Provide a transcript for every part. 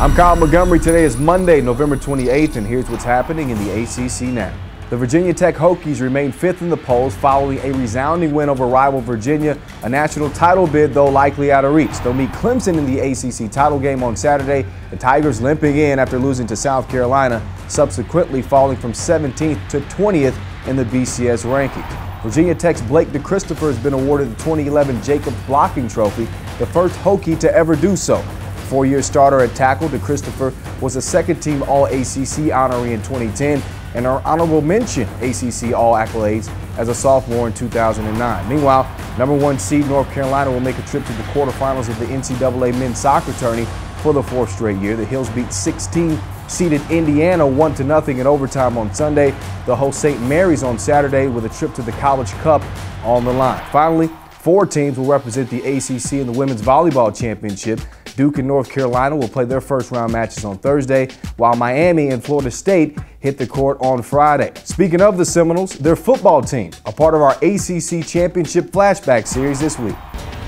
I'm Kyle Montgomery. Today is Monday, November 28th, and here's what's happening in the ACC now. The Virginia Tech Hokies remain fifth in the polls following a resounding win over rival Virginia. A national title bid, though, likely out of reach. They'll meet Clemson in the ACC title game on Saturday. The Tigers limping in after losing to South Carolina, subsequently falling from 17th to 20th in the BCS rankings. Virginia Tech's Blake DeChristopher has been awarded the 2011 Jacobs Blocking Trophy, the first Hokie to ever do so. Four-year starter at tackle, DeChristopher was a second-team All-ACC honoree in 2010 and an honorable mention ACC All-Accolades as a sophomore in 2009. Meanwhile, number one seed North Carolina will make a trip to the quarterfinals of the NCAA men's soccer tourney for the fourth straight year. The Hills beat 16-seeded Indiana 1-0 in overtime on Sunday. They'll host St. Mary's on Saturday with a trip to the College Cup on the line. Finally, four teams will represent the ACC in the Women's Volleyball Championship. Duke and North Carolina will play their first-round matches on Thursday, while Miami and Florida State hit the court on Friday. Speaking of the Seminoles, their football team, a part of our ACC Championship Flashback Series this week.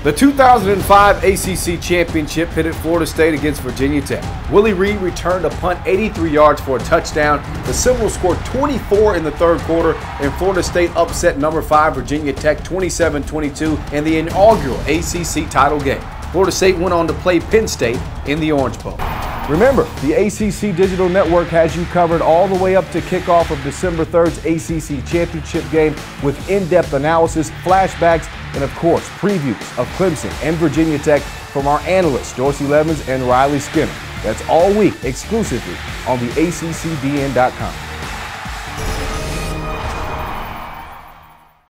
The 2005 ACC Championship pitted Florida State against Virginia Tech. Willie Reed returned a punt 83 yards for a touchdown. The Seminoles scored 24 in the third quarter, and Florida State upset number 5 Virginia Tech 27-22 in the inaugural ACC title game. Florida State went on to play Penn State in the Orange Bowl. Remember, the ACC Digital Network has you covered all the way up to kickoff of December 3rd's ACC Championship game with in-depth analysis, flashbacks, and of course, previews of Clemson and Virginia Tech from our analysts, Dorsey Levens and Riley Skinner. That's all week exclusively on the ACCDN.com.